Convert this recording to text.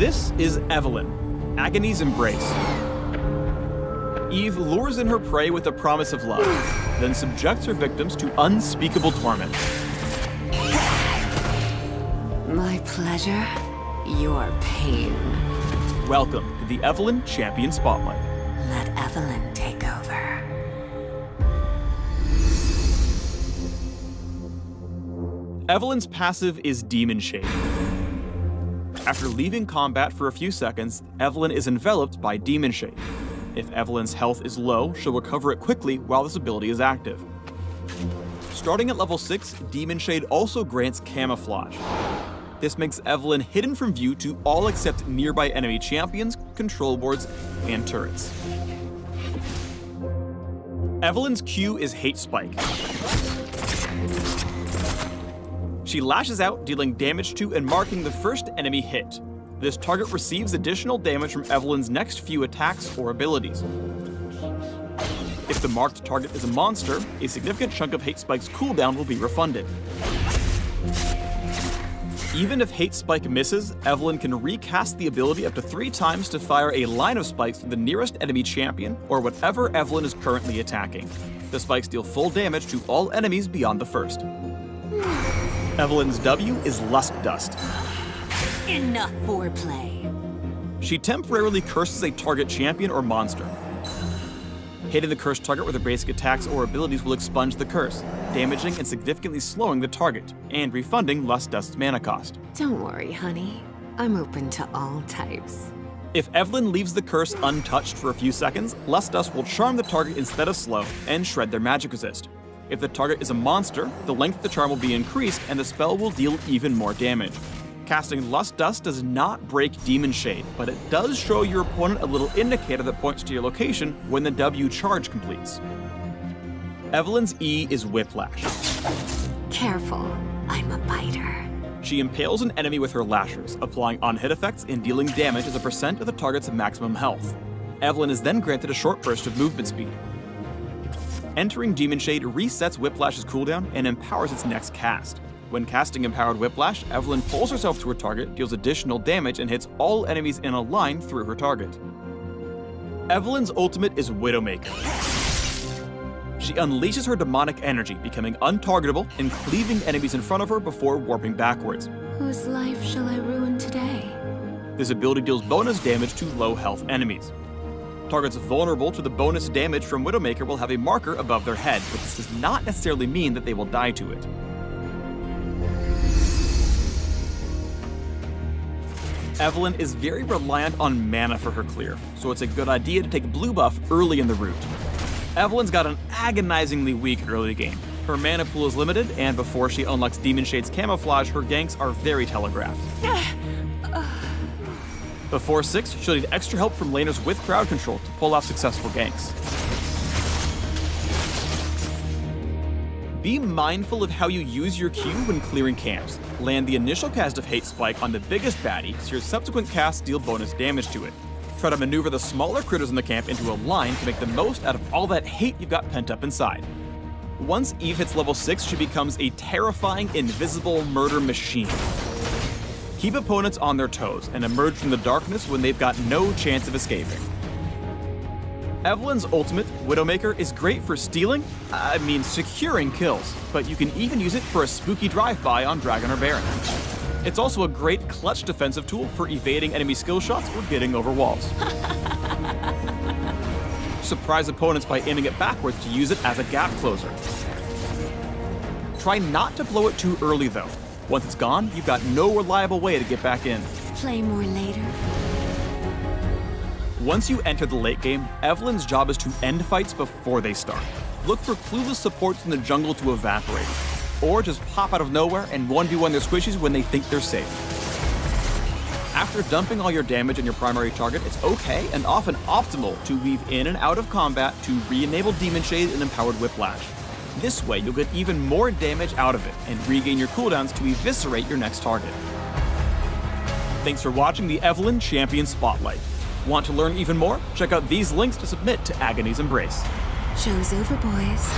This is Evelynn, Agony's Embrace. Eve lures in her prey with the promise of love, then subjects her victims to unspeakable torment. My pleasure, your pain. Welcome to the Evelynn Champion Spotlight. Let Evelynn take over. Evelynn's passive is Demon Shade. After leaving combat for a few seconds, Evelynn is enveloped by Demon Shade. If Evelynn's health is low, she'll recover it quickly while this ability is active. Starting at level 6, Demon Shade also grants Camouflage. This makes Evelynn hidden from view to all except nearby enemy champions, control boards, and turrets. Evelynn's Q is Hate Spike. She lashes out, dealing damage to and marking the first enemy hit. This target receives additional damage from Evelynn's next few attacks or abilities. If the marked target is a monster, a significant chunk of Hate Spike's cooldown will be refunded. Even if Hate Spike misses, Evelynn can recast the ability up to 3 times to fire a line of spikes through the nearest enemy champion or whatever Evelynn is currently attacking. The spikes deal full damage to all enemies beyond the first. Evelynn's W is Lust Dust. Enough foreplay. She temporarily curses a target champion or monster. Hitting the cursed target with her basic attacks or abilities will expunge the curse, damaging and significantly slowing the target, and refunding Lust Dust's mana cost. Don't worry, honey. I'm open to all types. If Evelynn leaves the curse untouched for a few seconds, Lust Dust will charm the target instead of slow, and shred their magic resist. If the target is a monster, the length of the charm will be increased and the spell will deal even more damage. Casting Lust Dust does not break Demon Shade, but it does show your opponent a little indicator that points to your location when the W charge completes. Evelynn's E is Whiplash. Careful, I'm a biter. She impales an enemy with her lashers, applying on-hit effects and dealing damage as a percent of the target's maximum health. Evelynn is then granted a short burst of movement speed. Entering Demon Shade resets Whiplash's cooldown and empowers its next cast. When casting Empowered Whiplash, Evelynn pulls herself to her target, deals additional damage, and hits all enemies in a line through her target. Evelynn's ultimate is Widowmaker. She unleashes her demonic energy, becoming untargetable and cleaving enemies in front of her before warping backwards. Whose life shall I ruin today? This ability deals bonus damage to low health enemies. Targets vulnerable to the bonus damage from Widowmaker will have a marker above their head, but this does not necessarily mean that they will die to it. Evelynn is very reliant on mana for her clear, so it's a good idea to take blue buff early in the route. Evelynn's got an agonizingly weak early game. Her mana pool is limited, and before she unlocks Demon Shade's Camouflage, her ganks are very telegraphed. Before 6, she'll need extra help from laners with crowd control to pull off successful ganks. Be mindful of how you use your Q when clearing camps. Land the initial cast of Hate Spike on the biggest baddie, so your subsequent casts deal bonus damage to it. Try to maneuver the smaller critters in the camp into a line to make the most out of all that hate you've got pent up inside. Once Eve hits level 6, she becomes a terrifying, invisible murder machine. Keep opponents on their toes and emerge from the darkness when they've got no chance of escaping. Evelynn's ultimate, Widowmaker, is great for securing kills, but you can even use it for a spooky drive-by on Dragon or Baron. It's also a great clutch defensive tool for evading enemy skill shots or getting over walls. Surprise opponents by aiming it backwards to use it as a gap closer. Try not to blow it too early though. Once it's gone, you've got no reliable way to get back in. Play more later. Once you enter the late game, Evelynn's job is to end fights before they start. Look for clueless supports in the jungle to evaporate, or just pop out of nowhere and 1v1 their squishies when they think they're safe. After dumping all your damage on your primary target, it's okay and often optimal to weave in and out of combat to re-enable Demon Shade and Empowered Whiplash. This way, you'll get even more damage out of it and regain your cooldowns to eviscerate your next target. Thanks for watching the Evelynn Champion Spotlight. Want to learn even more? Check out these links to submit to Agony's Embrace. Show's over, boys.